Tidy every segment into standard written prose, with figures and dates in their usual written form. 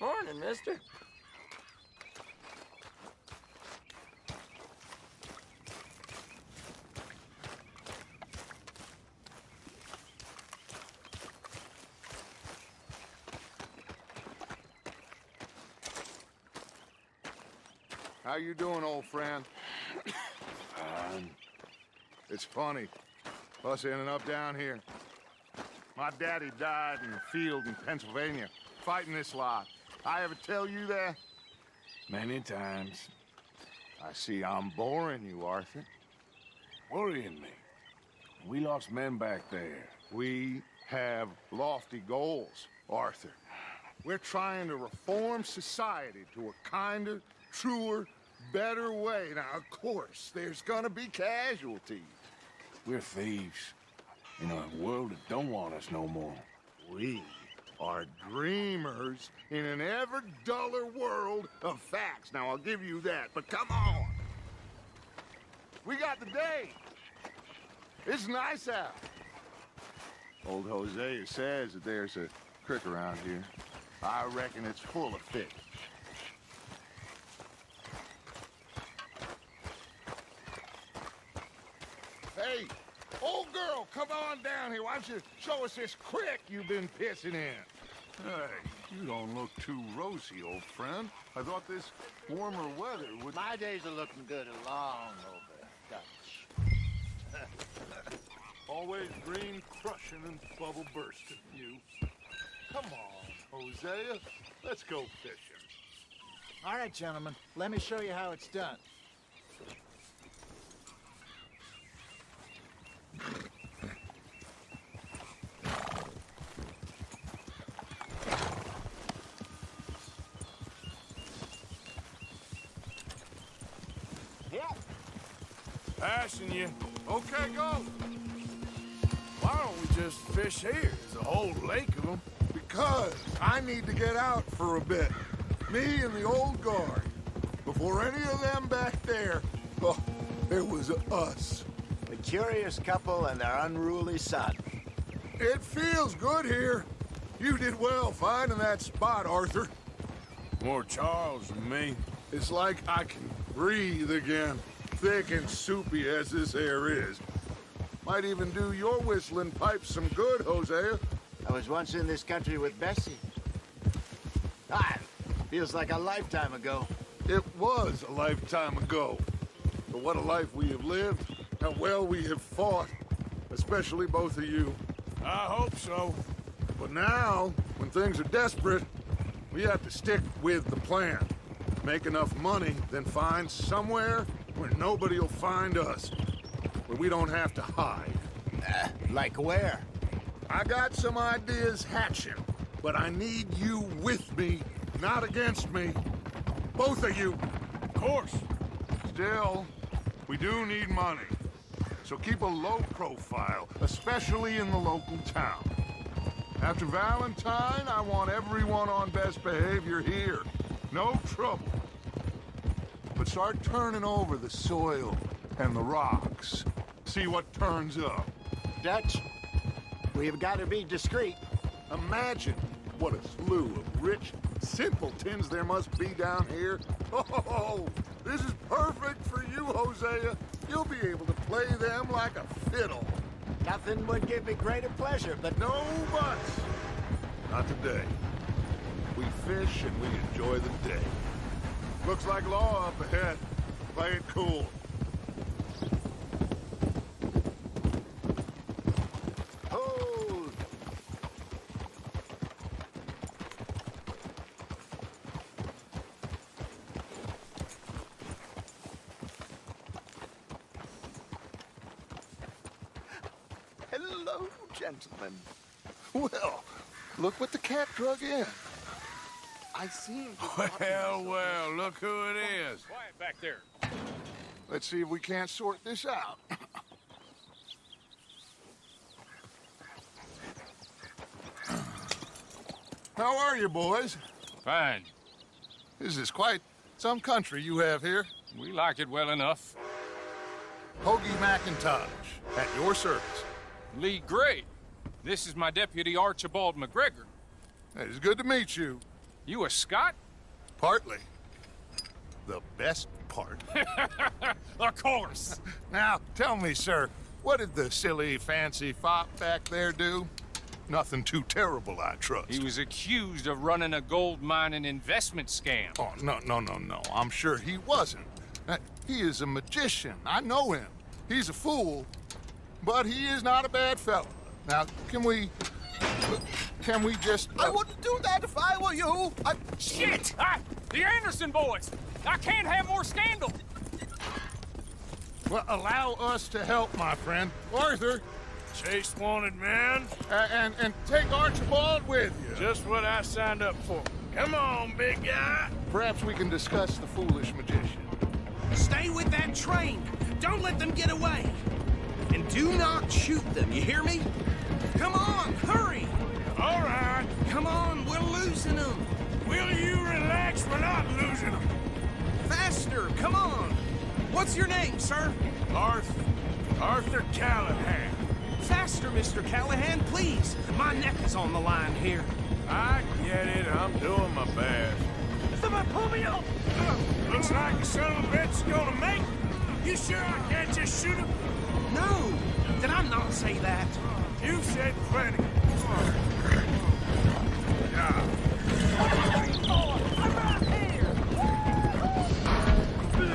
Morning, mister. How you doing, old friend? It's funny, us ending up down here. My daddy died in the field in Pennsylvania, fighting this lot. I ever tell you that? Many times. I see I'm boring you, Arthur. Worrying me. We lost men back there. We have lofty goals, Arthur. We're trying to reform society to a kinder, truer, better way. Now, of course, there's gonna be casualties. We're thieves. In a world that don't want us no more. We are dreamers in an ever duller world of facts. Now, I'll give you that, but come on. We got the day. It's nice out. Old Hosea says that there's a creek around here. I reckon it's full of fish. Hey, old girl, come on down here. Why don't you show us this creek you've been pissing in? Hey, you don't look too rosy, old friend. I thought this warmer weather would... My days are looking good along over Dutch. Always green crushing and bubble bursting, you. Come on, Hosea. Let's go fishing. All right, gentlemen. Let me show you how it's done. Passing you. Okay, go. Why don't we just fish here? There's a whole lake of them. Because I need to get out for a bit. Me and the old guard. Before any of them back there, oh, there was us. A curious couple and their unruly son. It feels good here. You did well finding that spot, Arthur. More Charles than me. It's like I can breathe again, thick and soupy as this air is. Might even do your whistling pipes some good, Hosea. I was once in this country with Bessie. Feels like a lifetime ago. It was a lifetime ago. But what a life we have lived, how well we have fought, especially both of you. I hope so. But now, when things are desperate, we have to stick with the plan. Make enough money, then find somewhere where nobody will find us. Where we don't have to hide. Like where? I got some ideas hatching, but I need you with me, not against me. Both of you. Of course. Still, we do need money. So keep a low profile, especially in the local town. After Valentine, I want everyone on best behavior here. No trouble. But start turning over the soil and the rocks. See what turns up. Dutch, we've got to be discreet. Imagine what a slew of rich simpletons there must be down here. Oh, this is perfect for you, Hosea. You'll be able to play them like a fiddle. Nothing would give me greater pleasure, but No buts. Not today. We fish and we enjoy the day. Looks like law up ahead. Play it cool. hold. Hello, gentlemen. Well, look what the cat drug in. I seem to... Well, look who it is. Quiet back there. Let's see if we can't sort this out. How are you, boys? Fine. This is quite some country you have here. We like it well enough. Hoagie McIntosh, at your service. Lee Gray. This is my deputy, Archibald McGregor. It's good to meet you. You a Scot? Partly. The best part. Of course. Now, tell me, sir, what did the silly, fancy fop back there do? Nothing too terrible, I trust. He was accused of running a gold mining investment scam. Oh, no. I'm sure he wasn't. He is a magician. I know him. He's a fool, but he is not a bad fellow. Now, can we just... I wouldn't do that if I were you. Shit! The Anderson boys! I can't have more scandal! Well, allow us to help, my friend. Arthur, Chase wanted man. and take Archibald with you. Just what I signed up for. Come on, big guy. Perhaps we can discuss the foolish magician. Stay with that train. Don't let them get away. And do not shoot them, you hear me? Come on, hurry! All right. Come on, we're losing them. Will you relax? We're not losing them. Faster, come on. What's your name, sir? Arthur Callahan. Faster, Mr. Callahan, please. My neck is on the line here. I get it. I'm doing my best. Somebody pull me up! Looks like the son of a bitch's gonna make it. You sure I can't just shoot him? No, did I not say that? You said plenty.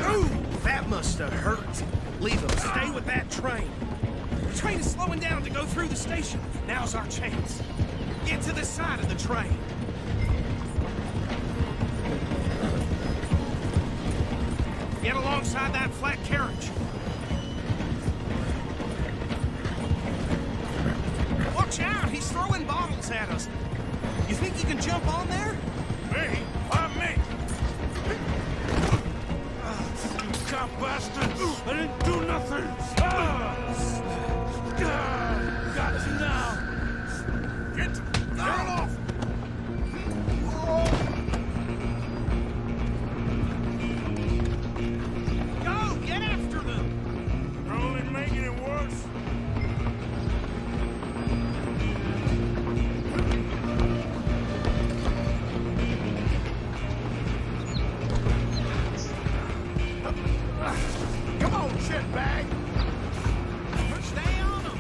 Ooh, that must have hurt. Leave them. Stay with that train. The train is slowing down to go through the station. Now's our chance. Get to the side of the train. Get alongside that flat carriage. Watch out! He's throwing bottles at us. You think you can jump on there? Me? Why me? You cop bastards! I didn't do nothing! Got you now! Get off! Go! Get after them! You're only making it worse. Come on, shitbag! Stay on them!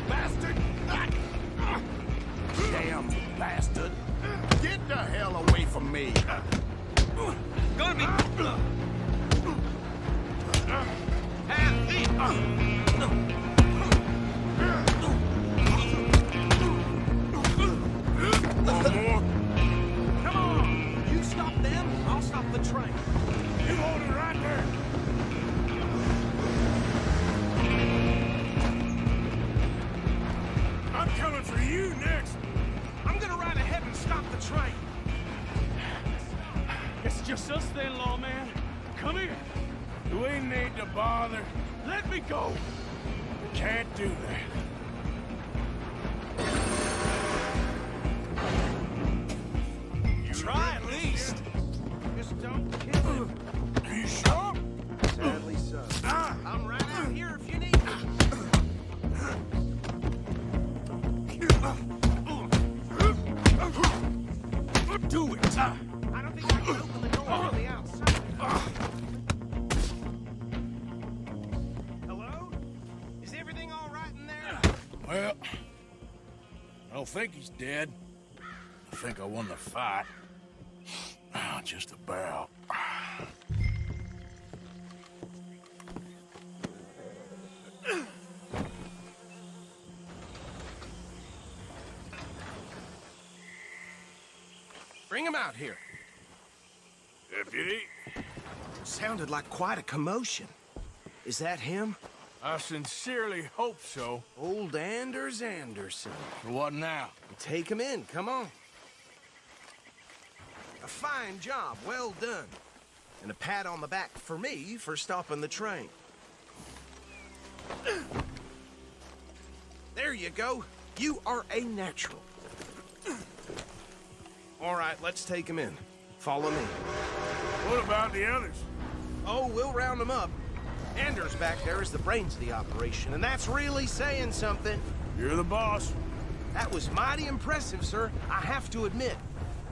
Bastard! Damn bastard! Get the hell away from me! Gonna be... Come on! You stop them, I'll stop the train. You hold it right there! I'm coming for you next! I'm gonna ride ahead and stop the train. It's just us then, lawman. Come here. Do we need to bother? Let me go. Can't do that. Try at least. Just don't kill him. Are you sure? Sadly so. I'm right out here if you need me. Do it! I don't think I can open the door from the outside. Hello? Is everything all right in there? Well, I don't think he's dead. I think I won the fight. Just about. Bring him out here. Deputy, Sounded like quite a commotion. Is that him? I sincerely hope so. Old Anders Anderson. What now? Take him in, come on. A fine job, well done. And a pat on the back for me for stopping the train. There you go. You are a natural. All right, let's take him in. Follow me. What about the others? Oh, we'll round them up. Anders back there is the brains of the operation, and that's really saying something. You're the boss. That was mighty impressive, sir. I have to admit.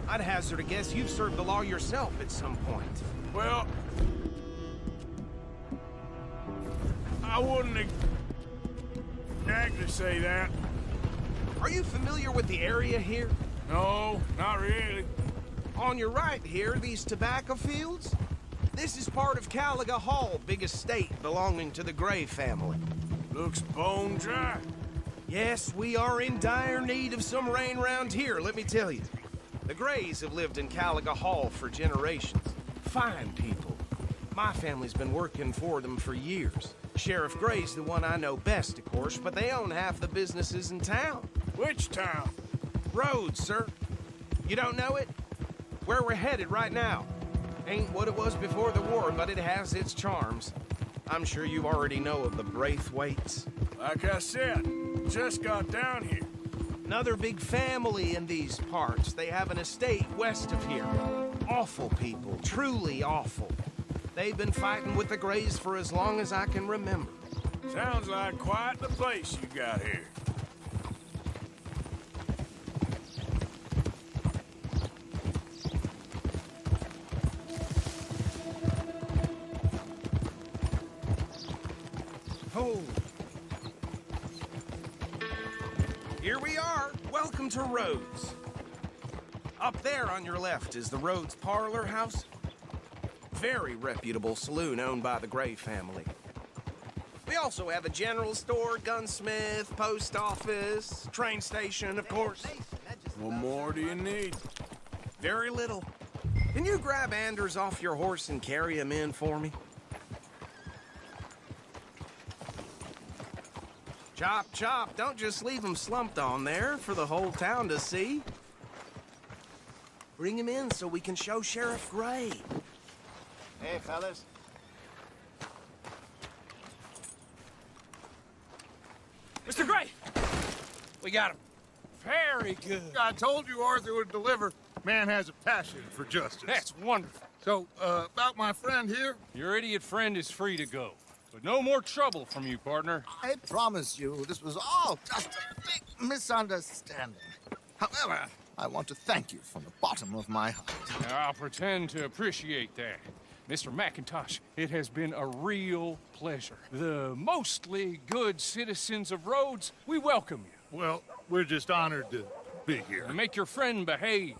I'd hazard a guess you've served the law yourself at some point. Well, I wouldn't exactly say that. Are you familiar with the area here? No, not really. On your right here, these tobacco fields? This is part of Caliga Hall, big estate belonging to the Gray family. Looks bone dry. Yes, we are in dire need of some rain round here, let me tell you. The Grays have lived in Caliga Hall for generations. Fine people. My family's been working for them for years. Sheriff Gray's the one I know best, of course, but they own half the businesses in town. Which town? Rhodes, sir. You don't know it? Where we're headed right now. Ain't what it was before the war, but it has its charms. I'm sure you already know of the Braithwaites. Like I said, just got down here. Another big family in these parts. They have an estate west of here. Awful people, truly awful. They've been fighting with the Grays for as long as I can remember. Sounds like quite the place you got here. Oh. Here we are. Welcome to Rhodes. Up there on your left is the Rhodes Parlor House. Very reputable saloon owned by the Gray family. We also have a general store, gunsmith, post office, train station, of course. What more do you need? Very little. Can you grab Anders off your horse and carry him in for me? Chop, chop. Don't just leave him slumped on there for the whole town to see. Bring him in so we can show Sheriff Gray. Hey, fellas. Mr. Gray! We got him. Very good. I told you Arthur would deliver. Man has a passion for justice. That's wonderful. So, about my friend here? Your idiot friend is free to go. But no more trouble from you, partner. I promise you, this was all just a big misunderstanding. However, I want to thank you from the bottom of my heart. Now, I'll pretend to appreciate that. Mr. McIntosh, it has been a real pleasure. The mostly good citizens of Rhodes, we welcome you. Well, we're just honored to be here. And make your friend behave.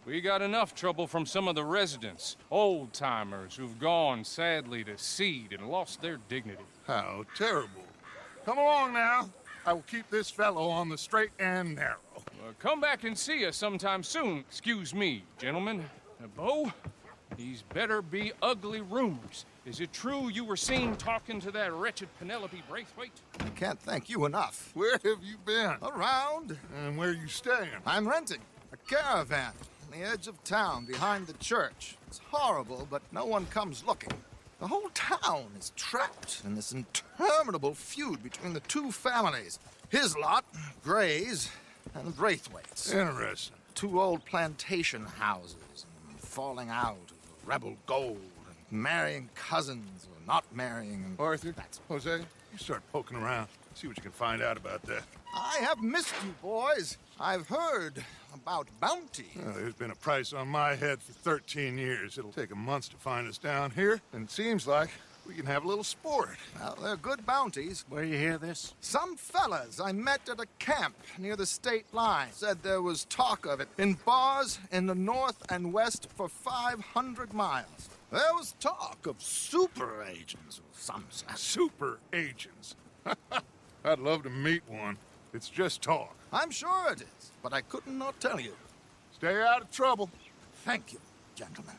We got enough trouble from some of the residents, old-timers who've gone, sadly, to seed and lost their dignity. How terrible. Come along now. I will keep this fellow on the straight and narrow. Come back and see us sometime soon. Excuse me, gentlemen. Bo, these better be ugly rumors. Is it true you were seen talking to that wretched Penelope Braithwaite? I can't thank you enough. Where have you been? Around, And where you staying? I'm renting a caravan on the edge of town behind the church. It's horrible, but no one comes looking. The whole town is trapped in this interminable feud between the two families. His lot, Gray's, and the Braithwaites. Interesting. Two old plantation houses, and falling out of rebel gold, and marrying cousins or not marrying. And Arthur, Jose, you start poking around. See what you can find out about that. I have missed you, boys. I've heard about bounty. Well, there's been a price on my head for 13 years. It'll take 'em months to find us down here, and it seems like we can have a little sport. Well, they're good bounties. Where you hear this? Some fellas I met at a camp near the state line said there was talk of it in bars in the north and west for 500 miles. There was talk of super agents of some sort. Super agents. I'd love to meet one. It's just talk. I'm sure it is, but I couldn't not tell you. Stay out of trouble. Thank you, gentlemen.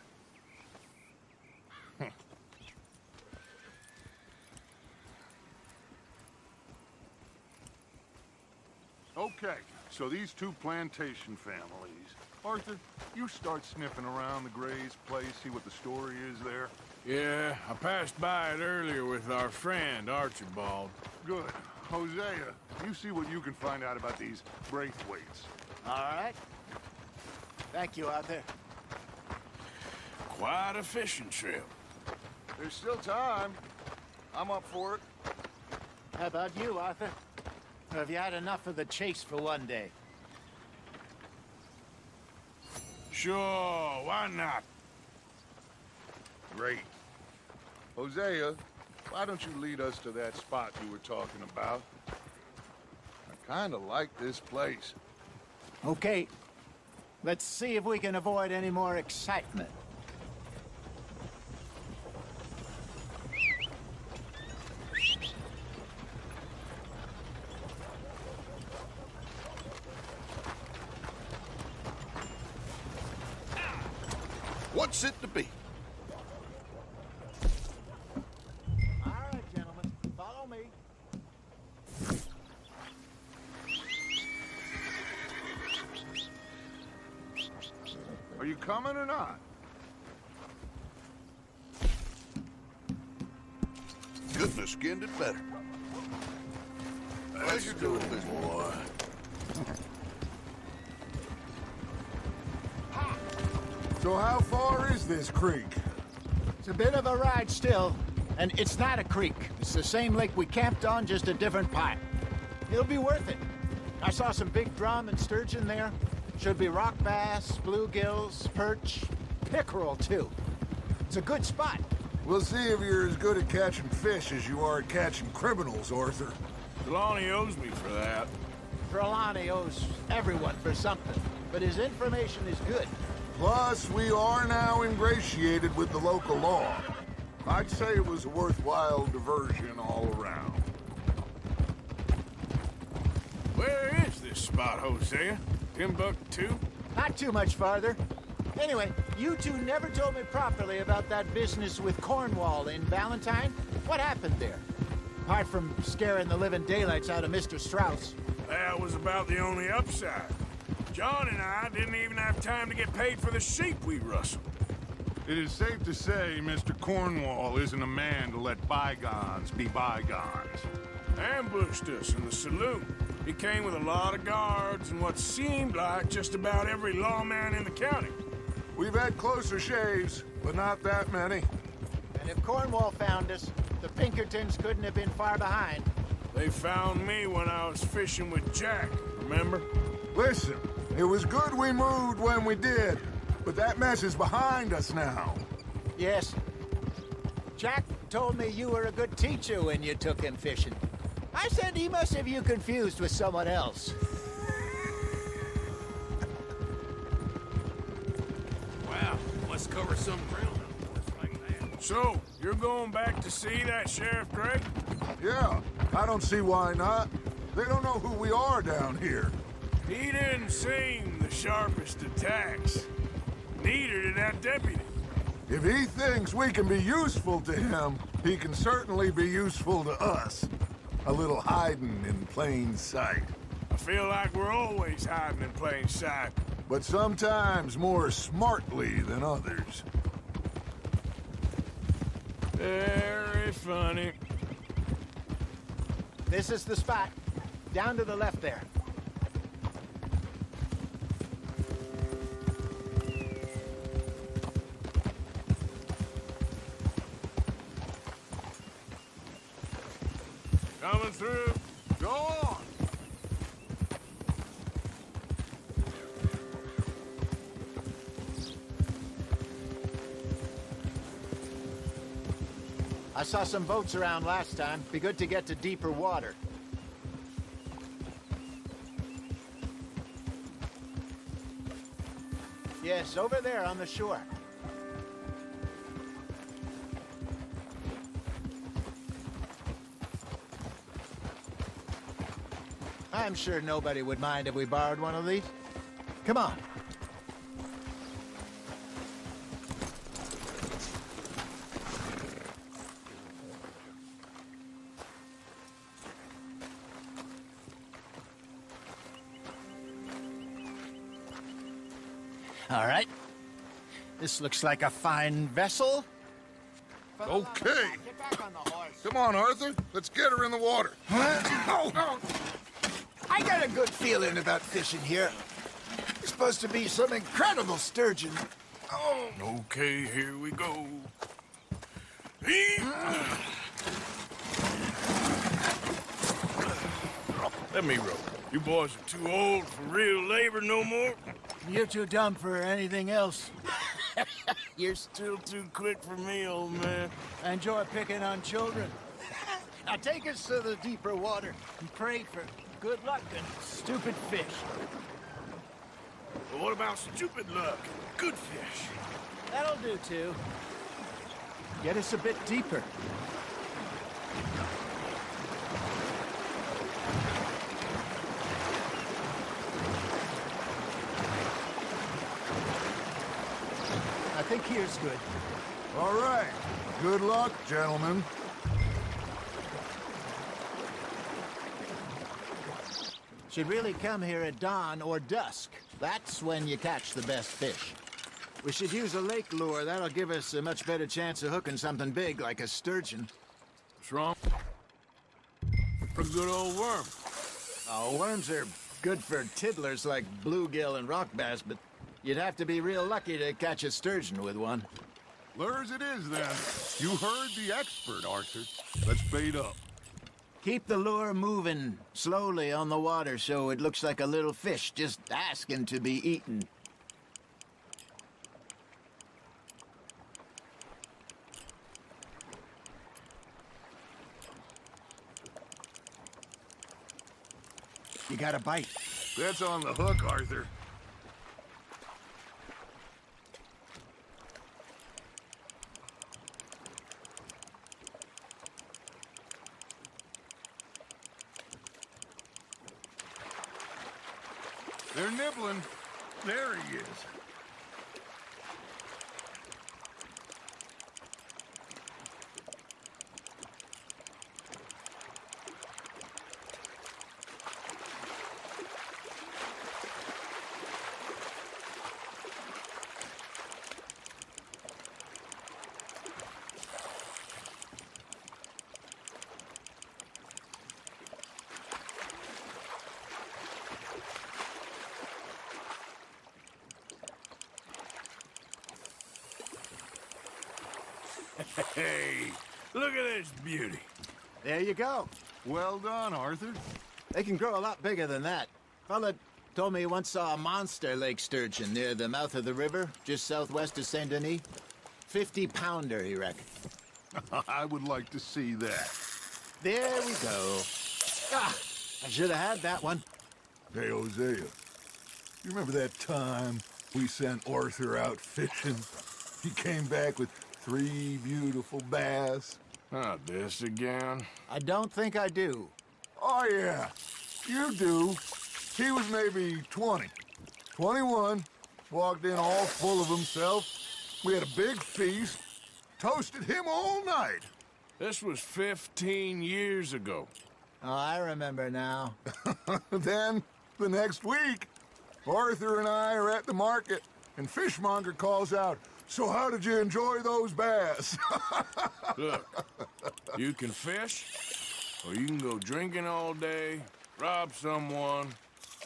Okay, so these two plantation families. Arthur, you start sniffing around the Gray's place, see what the story is there. Yeah, I passed by it earlier with our friend, Archibald. Good. Hosea, you see what you can find out about these Braithwaites. All right. Thank you, Arthur. Quite a fishing trip. There's still time. I'm up for it. How about you, Arthur? Or have you had enough of the chase for one day? Sure, why not? Great. Hosea, why don't you lead us to that spot you were talking about? I kinda like this place. Okay. Let's see if we can avoid any more excitement. What's it to be? All right, gentlemen. Follow me. Are you coming or not? Couldn't have skinned it better. How's you doing, business? Boy. So how far is this creek? It's a bit of a ride still, and it's not a creek. It's the same lake we camped on, just a different part. It'll be worth it. I saw some big drum and sturgeon there. Should be rock bass, bluegills, perch, pickerel too. It's a good spot. We'll see if you're as good at catching fish as you are at catching criminals, Arthur. Trelawney owes me for that. Trelawney owes everyone for something, but his information is good. Plus, we are now ingratiated with the local law. I'd say it was a worthwhile diversion all around. Where is this spot, Hosea? Timbuktu? Not too much farther. Anyway, you two never told me properly about that business with Cornwall in Valentine. What happened there? Apart from scaring the living daylights out of Mr. Strauss. That was about the only upside. John and I didn't even have time to get paid for the sheep we rustled. It is safe to say Mr. Cornwall isn't a man to let bygones be bygones. Ambushed us in the saloon. He came with a lot of guards and what seemed like just about every lawman in the county. We've had closer shaves, but not that many. And if Cornwall found us, the Pinkertons couldn't have been far behind. They found me when I was fishing with Jack, remember? Listen, it was good we moved when we did, but that mess is behind us now. Yes. Jack told me you were a good teacher when you took him fishing. I said he must have you confused with someone else. Wow, let's cover some ground. So, you're going back to see that Sheriff Gregg? Yeah, I don't see why not. They don't know who we are down here. He didn't seem the sharpest attacks. Neither did that deputy. If he thinks we can be useful to him, he can certainly be useful to us. A little hiding in plain sight. I feel like we're always hiding in plain sight. But sometimes more smartly than others. Very funny. This is the spot. Down to the left there. Coming through. Go on. I saw some boats around last time. Be good to get to deeper water. Yes, over there on the shore. I'm sure nobody would mind if we borrowed one of these. Come on. All right. This looks like a fine vessel. Okay. Get back on the horse. Come on, Arthur. Let's get her in the water. I got a good feeling about fishing here. There's supposed to be some incredible sturgeon. Oh. Okay, here we go. Let me row. You boys are too old for real labor no more. You're too dumb for anything else. You're still too quick for me, old man. I enjoy picking on children. Now take us to the deeper water and pray for good luck and stupid fish. But what about stupid luck? Good fish. That'll do, too. Get us a bit deeper. I think here's good. All right. Good luck, gentlemen. Should really come here at dawn or dusk. That's when you catch the best fish. We should use a lake lure. That'll give us a much better chance of hooking something big like a sturgeon. What's wrong? A good old worm. Oh, worms are good for tiddlers like bluegill and rock bass, but you'd have to be real lucky to catch a sturgeon with one. Lures it is, then. You heard the expert, Arthur. Let's bait up. Keep the lure moving slowly on the water so it looks like a little fish just asking to be eaten. You got a bite. That's on the hook, Arthur. They're nibbling. There he is. Hey, look at this beauty. There you go. Well done, Arthur. They can grow a lot bigger than that. Fella told me he once saw a monster lake sturgeon near the mouth of the river, just southwest of Saint Denis. 50-pounder, he reckoned. I would like to see that. There we go. Ah, I should have had that one. Hey, Hosea, you remember that time we sent Arthur out fishing? He came back with 3 beautiful bass. Not this again. I don't think I do. Oh, yeah, you do. He was maybe 20, 21, walked in all full of himself. We had a big feast, toasted him all night. This was 15 years ago. Oh, I remember now. Then, the next week, Arthur and I are at the market, and Fishmonger calls out, "So how did you enjoy those bass?" Look, you can fish, or you can go drinking all day, rob someone,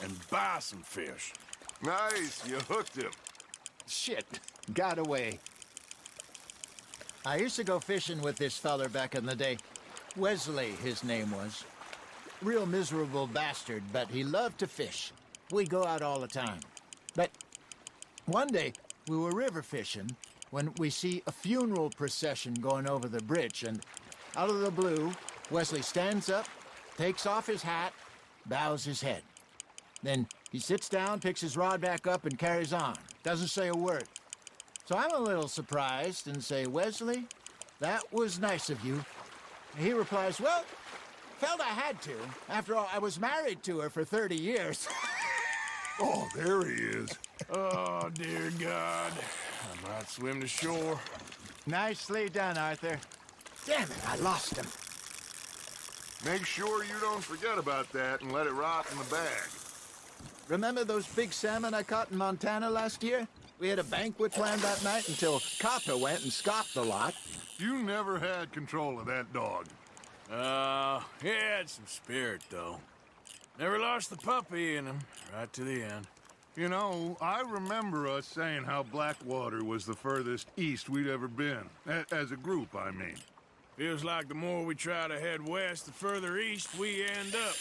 and buy some fish. Nice, you hooked him. Shit, got away. I used to go fishing with this feller back in the day. Wesley, his name was. Real miserable bastard, but he loved to fish. We'd go out all the time. But one day, we were river fishing when we see a funeral procession going over the bridge, and out of the blue, Wesley stands up, takes off his hat, bows his head. Then he sits down, picks his rod back up, and carries on. Doesn't say a word. So I'm a little surprised and say, "Wesley, that was nice of you." And he replies, "Well, felt I had to. After all, I was married to her for 30 years. Oh, there he is. Oh, dear God. I might swim to shore. Nicely done, Arthur. Damn it, I lost him. Make sure you don't forget about that and let it rot in the bag. Remember those big salmon I caught in Montana last year? We had a banquet planned that night until Copper went and scoffed the lot. You never had control of that dog. He had some spirit, though. Never lost the puppy in him, right to the end. You know, I remember us saying how Blackwater was the furthest east we'd ever been. As a group, I mean. Feels like the more we try to head west, the further east we end up.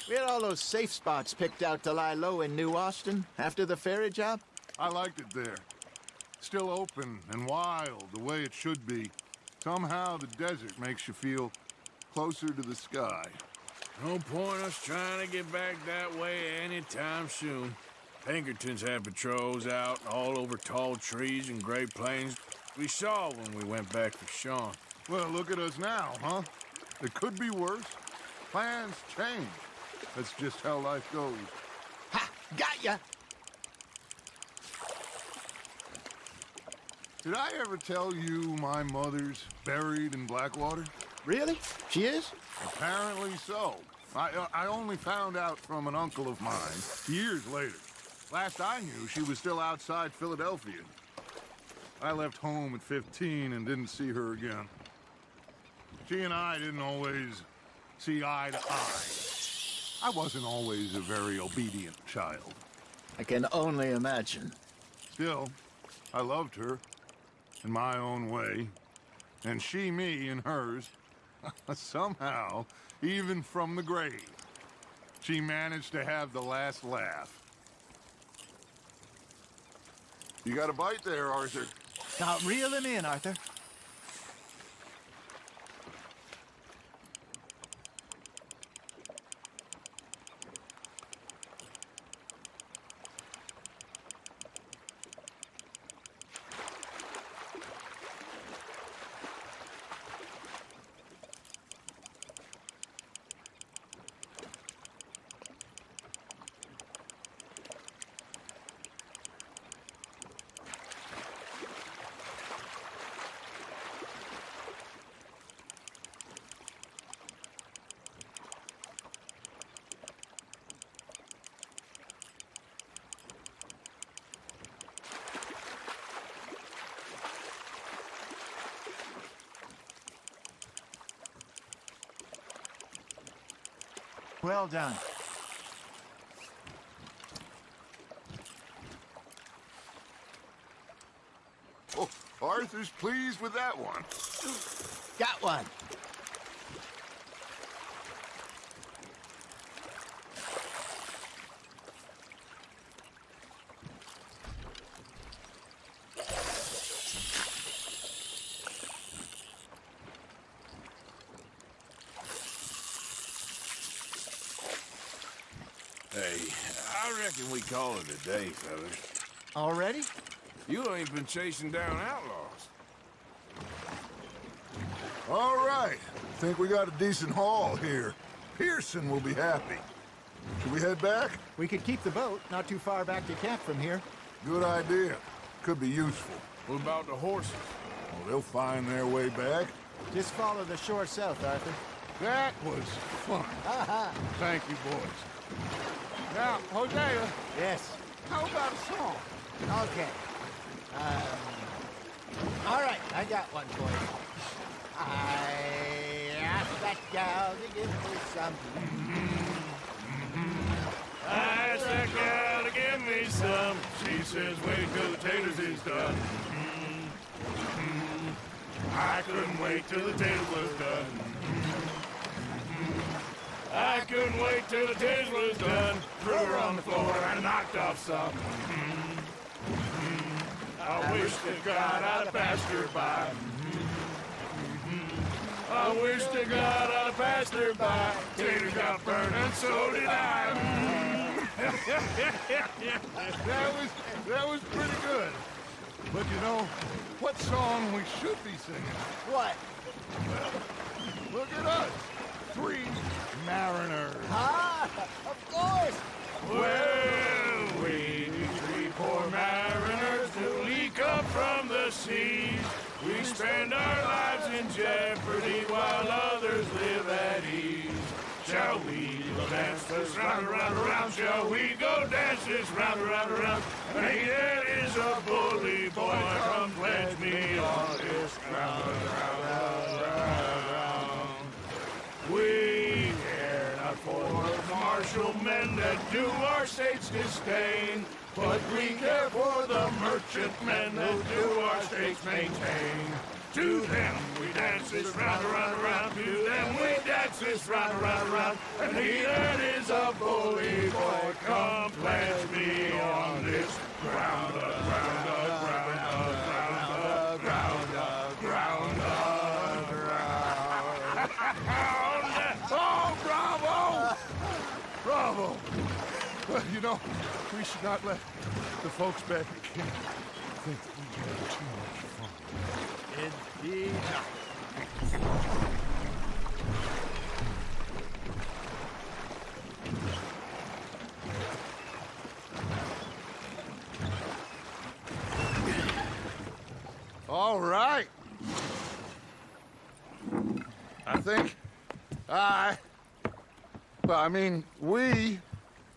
We had all those safe spots picked out to lie low in New Austin after the ferry job. I liked it there. Still open and wild, the way it should be. Somehow the desert makes you feel closer to the sky. No point us trying to get back that way anytime soon. Pinkertons had patrols out all over tall trees and Great Plains. We saw when we went back for Sean. Well, look at us now, huh? It could be worse. Plans change. That's just how life goes. Ha! Got ya! Did I ever tell you my mother's buried in Blackwater? Really? She is? Apparently so. I only found out from an uncle of mine years later. Last I knew, she was still outside Philadelphia. I left home at 15 and didn't see her again. She and I didn't always see eye to eye. I wasn't always a very obedient child. I can only imagine. Still, I loved her in my own way, and she me in hers. Somehow, even from the grave, she managed to have the last laugh. You got a bite there, Arthur. Now reel him in, Arthur. Well done. Oh, Arthur's pleased with that one. Got one. Hey, I reckon we call it a day, fellas. Already? You ain't been chasing down outlaws. All right. Think we got a decent haul here. Pearson will be happy. Should we head back? We could keep the boat not too far back to camp from here. Good idea. Could be useful. What about the horses? Well, they'll find their way back. Just follow the shore south, Arthur. That was fun. Thank you, boys. Now, Hosea, Yes. how about a song? Okay. All right, I got one for you. I asked that gal to give me some. I asked that gal to give me some. She says, wait till the taters is done. I couldn't wait till the taters was done. I couldn't wait till the taters was done. Threw her on the floor and knocked off some. I wish to God I'd have passed her by. I wish to God I'd have passed her by. Taters got burned and so did I. That was pretty good. But you know, what song we should be singing? What? Look at us. 3 mariners. Ah, of course. Well, we 3 poor mariners who leak up from the seas. We spend our lives in jeopardy while others live at ease. Shall we dance this round, around, around? Shall we go dance this round, around, around? Hey, that is a bully boy. Come pledge me on this round, round, round, round, round. We care not for the martial men that do our state's disdain, but we care for the merchant men that do our state's maintain. To them we dance this round, around, around. To them we dance this round, around, around. And he that is a bully boy, come pledge me on this Oh, bravo! Bravo! Well, you know, we should not let the folks back at camp think that we had too much fun. Indeed not. All right. I think we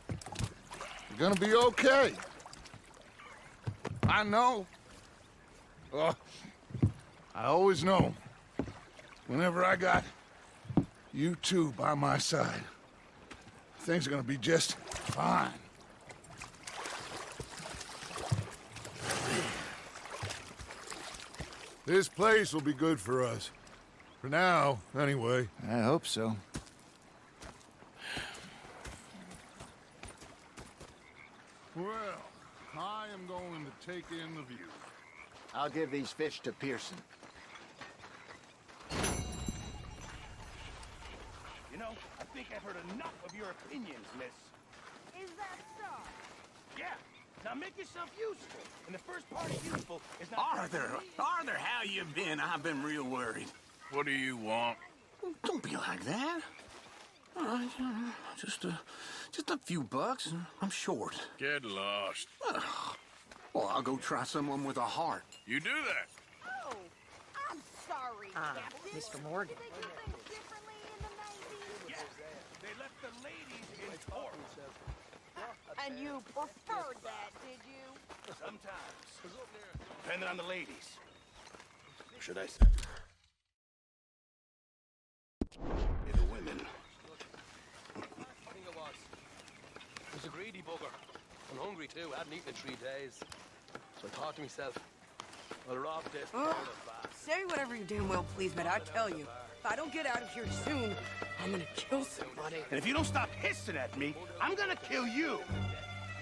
are gonna be okay. I know. I always know. Whenever I got you two by my side, things are gonna be just fine. This place will be good for us. For now, anyway. I hope so. Well, I am going to take in the view. I'll give these fish to Pearson. You know, I think I've heard enough of your opinions, miss. Is that so? Yeah. Now make yourself useful. And the first part of useful is not... Arthur, how you been? I've been real worried. What do you want? Don't be like that. All right, just a few bucks, and I'm short. Get lost. Well, I'll go try someone with a heart. You do that. Oh, I'm sorry, Captain. Mr. Morgan. Do they do things differently in the Navy? Yeah. They left the ladies in port. And you preferred that, did you? Sometimes. Depending on the ladies. Should I say? The women. I think it was. It was a greedy bugger. I'm hungry too. I hadn't eaten in 3 days. So I thought to myself, I'll rob this. Say whatever you damn well please, but I tell you, if I don't get out of here soon, I'm gonna kill somebody. And if you don't stop hissing at me, I'm gonna kill you.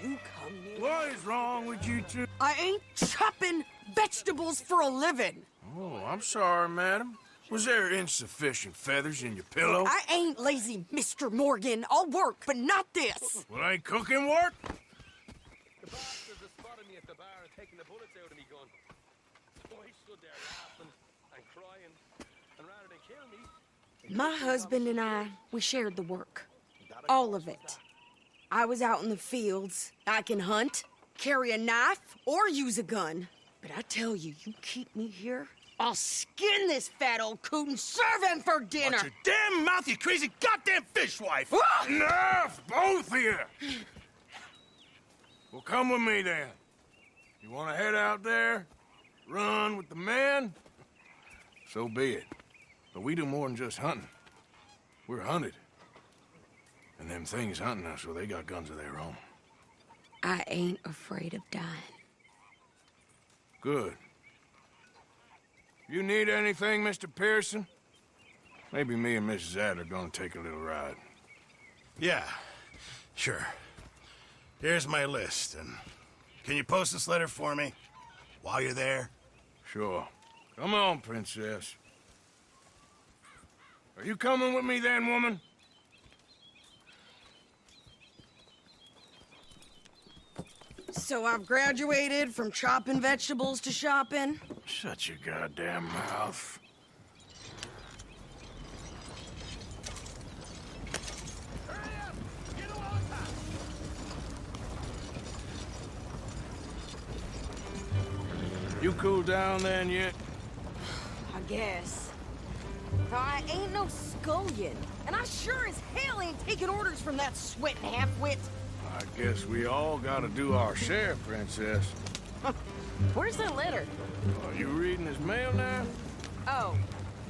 You come near. What is wrong with you two? I ain't chopping vegetables for a living. Oh, I'm sorry, madam. Was there insufficient feathers in your pillow? I ain't lazy, Mr. Morgan. I'll work, but not this. Well, ain't cooking work? The bastards have spotted me at the bar and taken the bullets out of me gun. So I stood there laughing and crying, and rather than kill me... My husband and I, we shared the work. All of it. I was out in the fields. I can hunt, carry a knife, or use a gun. But I tell you, you keep me here, I'll skin this fat old coot and serve him for dinner. Watch your damn mouth, you crazy goddamn fishwife! Enough, both of you! Well, come with me then. You want to head out there, run with the men? So be it. But we do more than just hunting. We're hunted. And them things hunting us, well, they got guns of their own. I ain't afraid of dying. Good. You need anything, Mr. Pearson? Maybe me and Mrs. Ad are gonna take a little ride. Yeah, sure. Here's my list, and can you post this letter for me while you're there? Sure. Come on, princess. Are you coming with me then, woman? So I've graduated from chopping vegetables to shopping. Shut your goddamn mouth. You cooled down then yet? I guess. I ain't no scullion, and I sure as hell ain't taking orders from that sweating half-wit. I guess we all gotta do our share, princess. Where's that letter? Are you reading his mail now? Oh,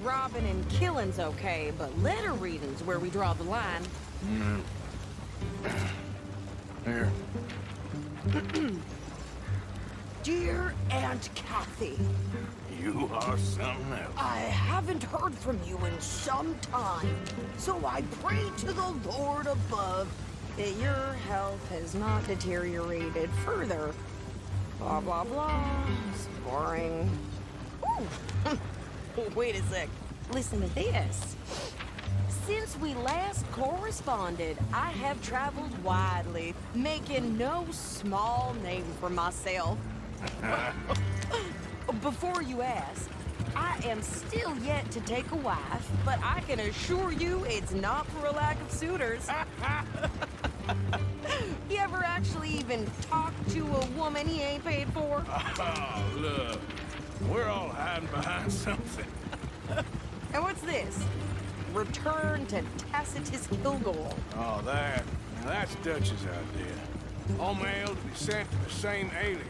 robbing and killing's okay, but letter reading's where we draw the line. Here. Dear Aunt Kathy, You are something else. I haven't heard from you in some time, so I pray to the Lord above that your health has not deteriorated further. Blah, blah, blah. It's boring. Ooh. Wait a sec. Listen to this. Since we last corresponded, I have traveled widely, making no small name for myself. Before you ask, I am still yet to take a wife, but I can assure you it's not for a lack of suitors. You ever actually even talk to a woman he ain't paid for? Oh, look. We're all hiding behind something. And what's this? Return to Tacitus Kilgore. Oh, that. Now, that's Dutch's idea. All mail to be sent to the same alias.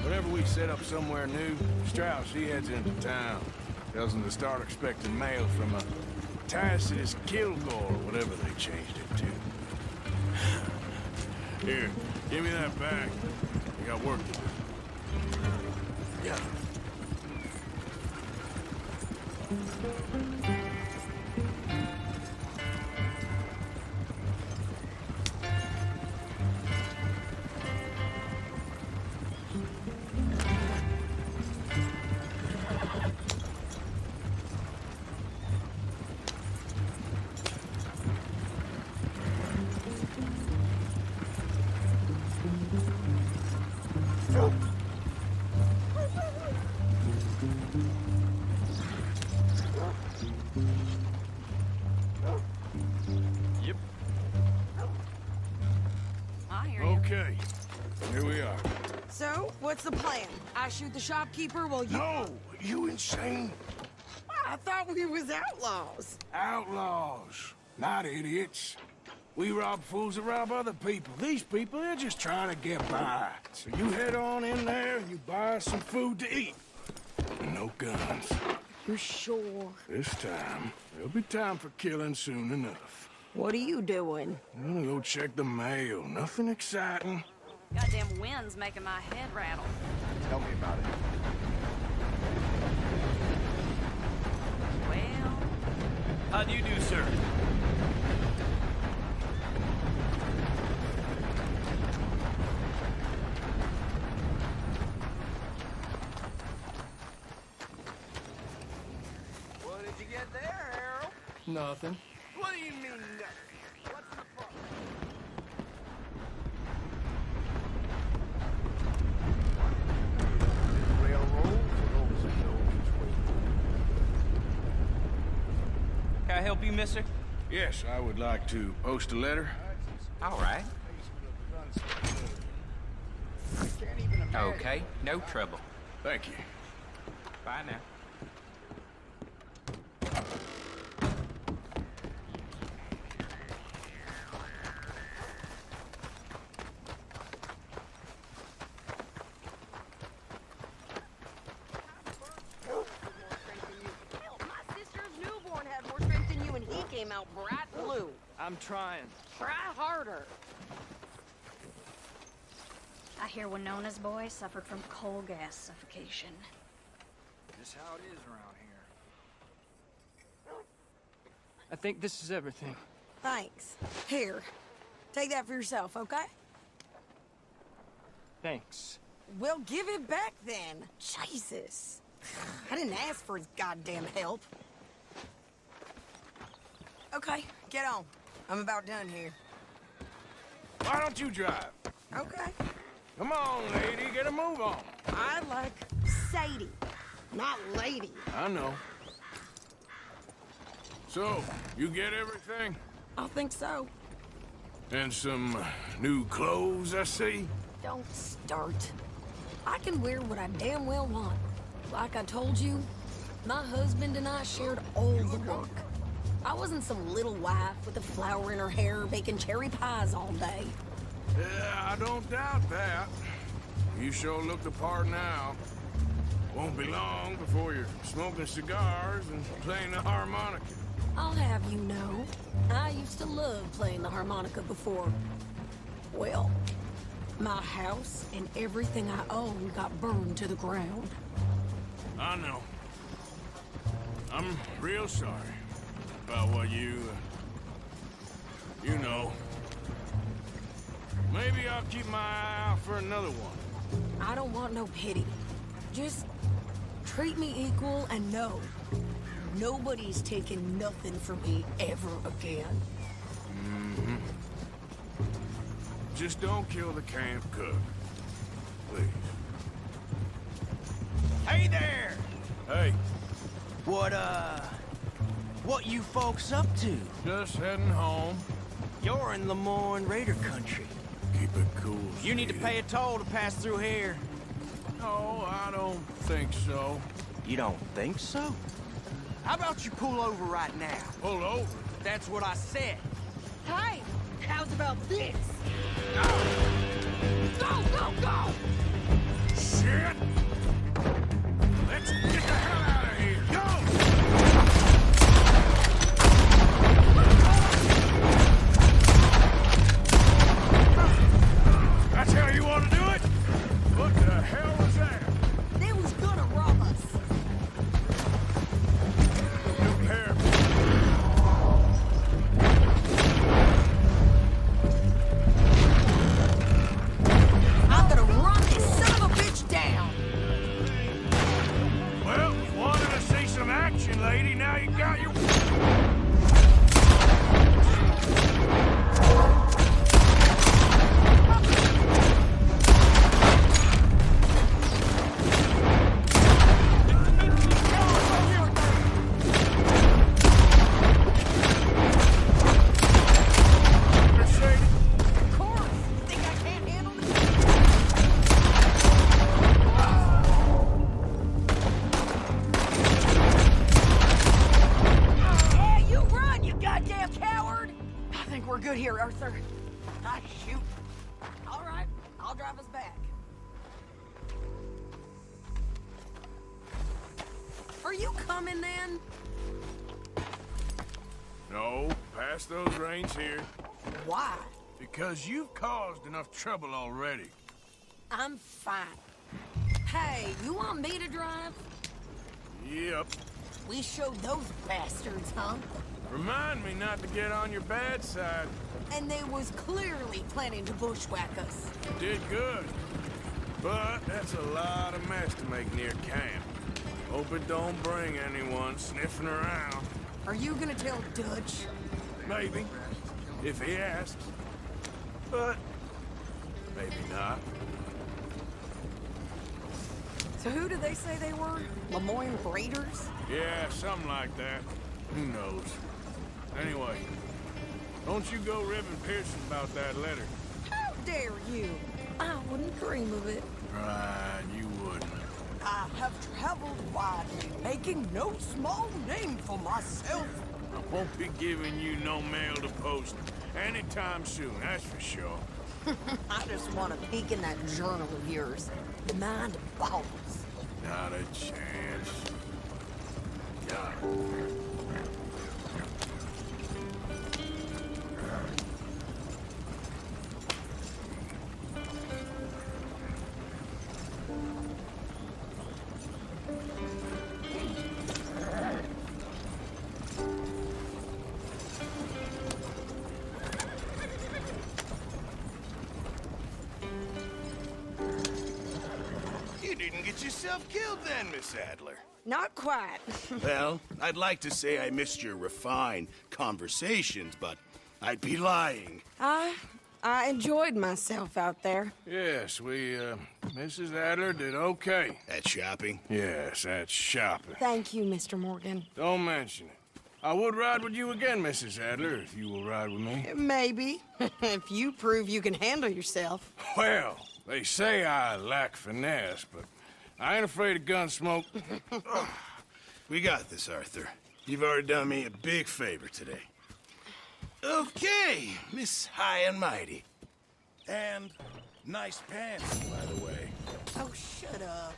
Whenever we set up somewhere new, Strauss, he heads into town. Tells them to start expecting mail from a Tacitus Kilgore, or whatever they changed it to. Here, give me that bag. We got work to do. Yeah. Okay, here we are. So, what's the plan? I shoot the shopkeeper while you... No! You insane? I thought we was outlaws. Outlaws, not idiots. We rob fools that rob other people. These people, they're just trying to get by. So you head on in there and you buy some food to eat. No guns. You sure? This time, there'll be time for killing soon enough. What are you doing? I'm gonna go check the mail. Nothing exciting. Goddamn wind's making my head rattle. Tell me about it. Well... How do you do, sir? What did you get there, Harold? Nothing. What do you mean, nothing? What's the problem? Railroad for those that know which way. Can I help you, mister? Yes, I would like to post a letter. All right. Okay, no trouble. Thank you. Bye now. Out bright blue. I'm trying. Try harder. I hear Winona's boy suffered from coal gas suffocation. Just how it is around here. I think this is everything. Thanks. Here. Take that for yourself, okay? Thanks. Well, give it back then. Jesus. I didn't ask for his goddamn help. Okay, get on. I'm about done here. Why don't you drive? Okay. Come on, lady, get a move on. I like Sadie, not lady. I know. So, you get everything? I think so. And some new clothes, I see? Don't start. I can wear what I damn well want. Like I told you, my husband and I shared all the work. I wasn't some little wife with a flower in her hair baking cherry pies all day. Yeah, I don't doubt that. You sure look the part now. Won't be long before you're smoking cigars and playing the harmonica. I'll have you know, I used to love playing the harmonica before. Well, my house and everything I own got burned to the ground. I know. I'm real sorry about what you know. Maybe I'll keep my eye out for another one. I don't want no pity. Just treat me equal and know nobody's taking nothing from me ever again. Mm-hmm. Just don't kill the camp cook. Please. Hey there! Hey, What you folks up to? just heading home. You're in Lemoyne Raider country. Keep it cool, You need to sweetie. pay a toll to pass through here. No, I don't think so. You don't think so? How about you pull over right now? Pull over. That's what I said. Hey, how's about this? Go, go, go! Shit! Let's get the hell out of here! Go! That's how you want to do it? What the hell was that? They was gonna rob us. Compare. I'm gonna run this son of a bitch down. Well, you wanted to see some action, lady. Now you got your... Mercedes. Of course. Think I can't handle this? Yeah, you run, you goddamn coward! I think we're good here, Arthur. Ah, shoot. All right, I'll drive us back. Are you coming then? No, pass those reins here. Why? Because you've caused enough trouble already. I'm fine. Hey, you want me to drive? Yep. We showed those bastards, huh? Remind me not to get on your bad side. And they was clearly planning to bushwhack us. Did good. But that's a lot of mess to make near camp. Hope it don't bring anyone sniffing around. Are you gonna tell Dutch? Maybe. If he asks. But maybe not. So who do they say they were? Lemoyne Raiders? Yeah, something like that. Who knows? Anyway, don't you go ribbing Pearson about that letter. How dare you? I wouldn't dream of it. Right, you wouldn't. I have traveled widely, making no small name for myself. I won't be giving you no mail to post anytime soon, that's for sure. I just want to peek in that journal of yours. Mind balls. Not a chance. Yeah. You didn't get yourself killed then, Miss Adler. Not quite. Well, I'd like to say I missed your refined conversations, but I'd be lying. I enjoyed myself out there. Yes, Mrs. Adler did okay. At shopping? Yes, that's shopping. Thank you, Mr. Morgan. Don't mention it. I would ride with you again, Mrs. Adler, if you will ride with me. Maybe. If you prove you can handle yourself. Well, they say I lack finesse, but I ain't afraid of gun smoke. We got this, Arthur. You've already done me a big favor today. Okay, Miss High and Mighty. And nice pants, by the way. Oh, shut up.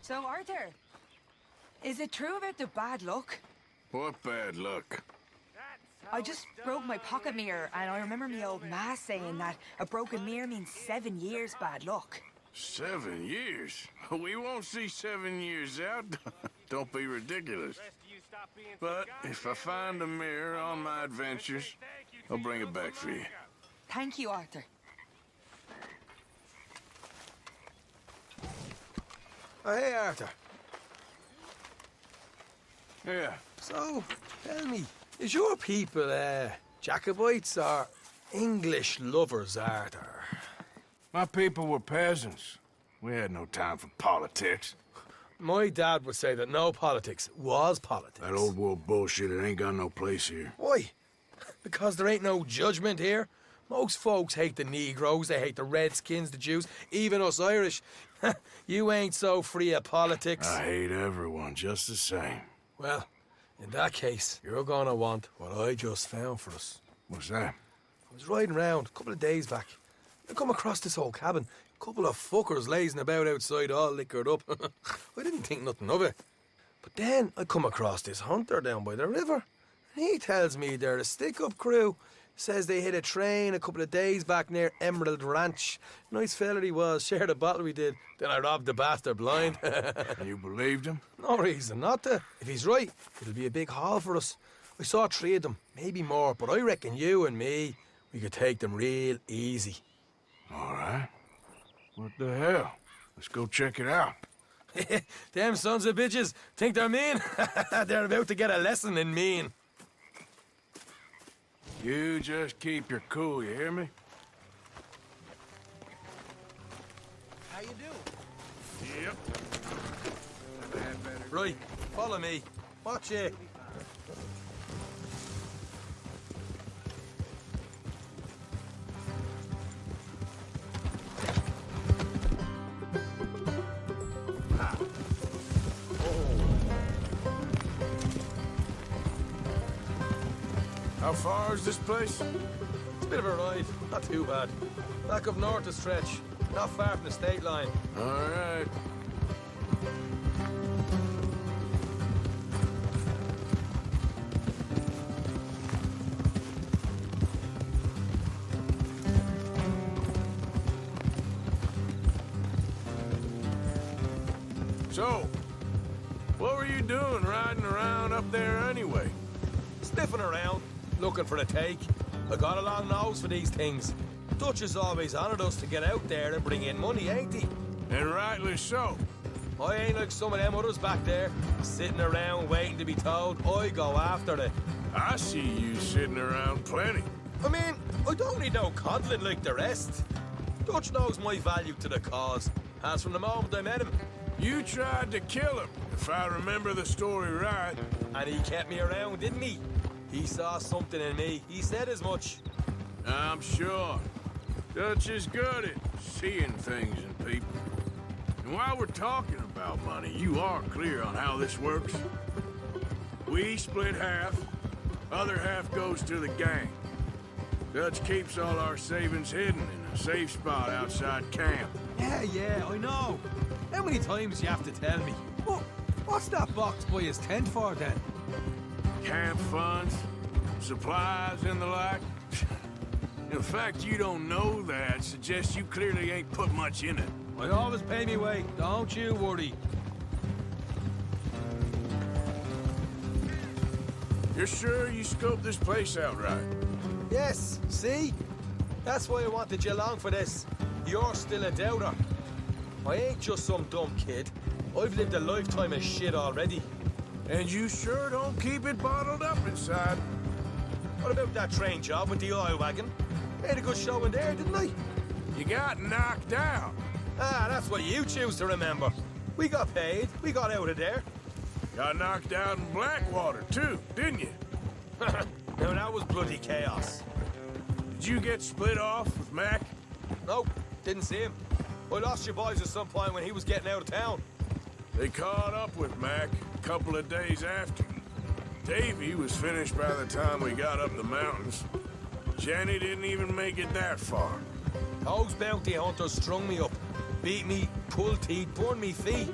So, Arthur, is it true about the bad luck? What bad luck? I just broke my pocket mirror, and I remember me old ma saying that a broken mirror means 7 years bad luck. 7 years? We won't see 7 years out. Don't be ridiculous. But if I find a mirror on my adventures, I'll bring it back for you. Thank you, Arthur. Oh, hey, Arthur. Yeah. So, tell me, is your people, Jacobites or English lovers, Arthur? My people were peasants. We had no time for politics. My dad would say that no politics was politics. That old world bullshit, it ain't got no place here. Why? Because there ain't no judgment here. Most folks hate the Negroes, they hate the Redskins, the Jews, even us Irish. You ain't so free of politics. I hate everyone just the same. Well, in that case, you're gonna want what I just found for us. What's that? I was riding around a couple of days back. I come across this old cabin. A couple of fuckers lazing about outside all liquored up. I didn't think nothing of it. But then I come across this hunter down by the river. And he tells me they're a stick-up crew. Says they hit a train a couple of days back near Emerald Ranch. Nice fella he was, shared a bottle we did. Then I robbed the bastard blind. You believed him? No reason not to. If he's right, it'll be a big haul for us. I saw 3 of them, maybe more, but I reckon you and me, we could take them real easy. All right. What the hell? Let's go check it out. Them sons of bitches think they're mean. They're about to get a lesson in mean. You just keep your cool, you hear me? How you doing? Yep. Right, follow me. Watch it. How far is this place? It's a bit of a ride, not too bad. Back up north a stretch, not far from the state line. All right. So, what were you doing riding around up there anyway? Sniffing around, looking for a take. I got a long nose for these things. Dutch has always honoured us to get out there and bring in money, ain't he? And rightly so. I ain't like some of them others back there, sitting around waiting to be told. I go after it. I see you sitting around plenty. I mean, I don't need no coddling like the rest. Dutch knows my value to the cause, as from the moment I met him. You tried to kill him, if I remember the story right. And he kept me around, didn't he? He saw something in me. He said as much. I'm sure. Dutch is good at seeing things in people. And while we're talking about money, you are clear on how this works? We split half, other half goes to the gang. Dutch keeps all our savings hidden in a safe spot outside camp. Yeah, I know. How many times you have to tell me? What's that box by his tent for, then? Camp funds, supplies, and the like. The fact you don't know that suggests you clearly ain't put much in it. I always pay me way, don't you worry. You're sure you scoped this place out right? Yes, see? That's why I wanted you along for this. You're still a doubter. I ain't just some dumb kid. I've lived a lifetime of shit already. And you sure don't keep it bottled up inside. What about that train job with the oil wagon? Made a good show in there, didn't I? You got knocked out. Ah, that's what you choose to remember. We got paid. We got out of there. Got knocked out in Blackwater, too, didn't you? Now, that was bloody chaos. Did you get split off with Mac? Nope, didn't see him. I lost your boys at some point when he was getting out of town. They caught up with Mac a couple of days after. Davy was finished by the time we got up the mountains. Jenny didn't even make it that far. Those bounty hunters strung me up, beat me, pulled teeth, burned me feet.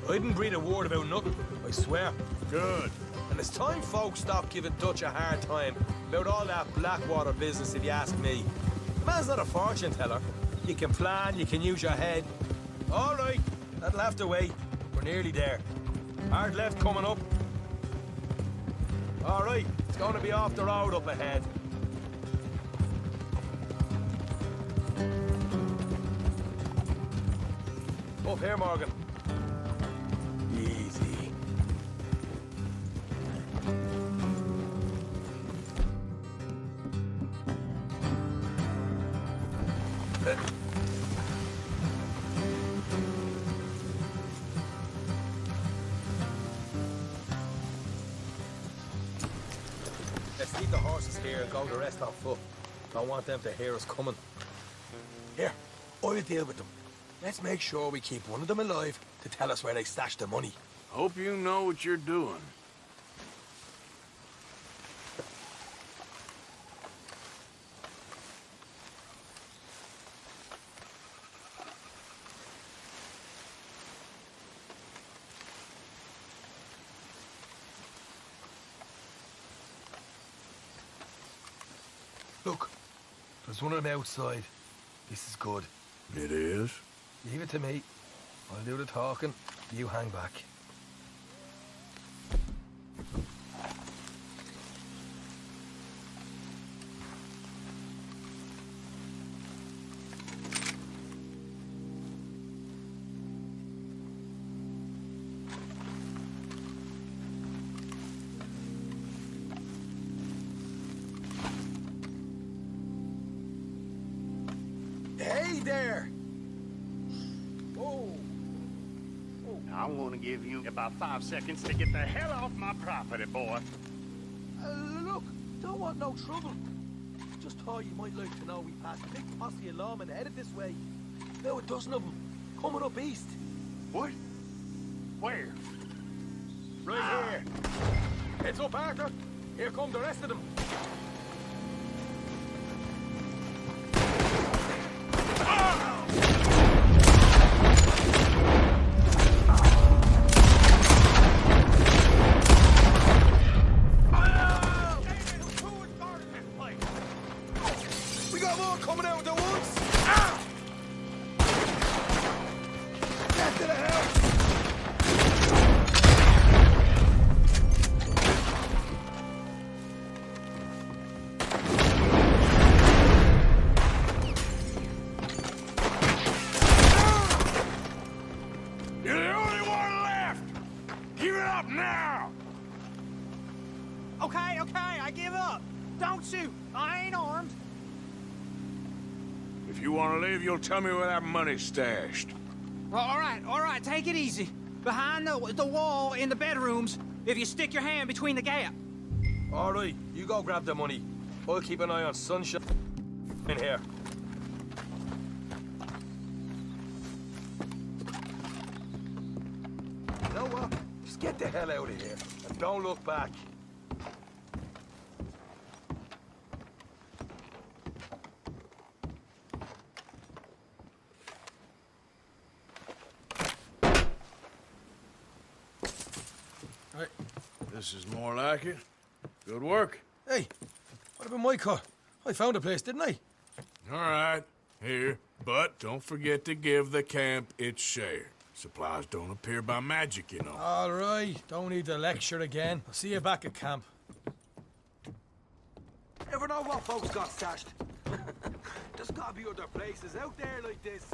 I didn't breathe a word about nothing, I swear. Good. And it's time folks stop giving Dutch a hard time about all that Blackwater business, if you ask me. The man's not a fortune teller. You can plan, you can use your head. All right, that'll have to wait. We're nearly there. Hard left coming up. All right, it's going to be off the road up ahead. Up here, Morgan. Easy. Let's leave the horses here and go the rest on foot. Don't want them to hear us coming. Here, I'll deal with them. Let's make sure we keep one of them alive to tell us where they stashed the money. Hope you know what you're doing. Look, there's one of them outside. This is good. It is? Leave it to me. I'll do the talking. You hang back. Hey there! I want to give you about 5 seconds to get the hell off my property, boy. Look, don't want no trouble. Just thought you might like to know we passed a big posse of lawmen headed this way. About a dozen of them, coming up east. What? Where? Right here. Heads up, Arthur. Here come the rest of them. We got more coming out at once. Get to the house. You're the only one left! Give it up now! Okay, I give up. Don't shoot. I ain't armed. If you want to leave, you'll tell me where that money's stashed. Well, all right, take it easy. Behind the wall in the bedrooms, if you stick your hand between the gap. All right, you go grab the money. I'll keep an eye on Sunshine in here. You know what? Just get the hell out of here and don't look back. Right. This is more like it. Good work. Hey, what about my car? I found a place, didn't I? All right. Here. But don't forget to give the camp its share. Supplies don't appear by magic, you know. All right, don't need the lecture again. I'll see you back at camp. Never know what folks got stashed. There's gotta be other places out there like this.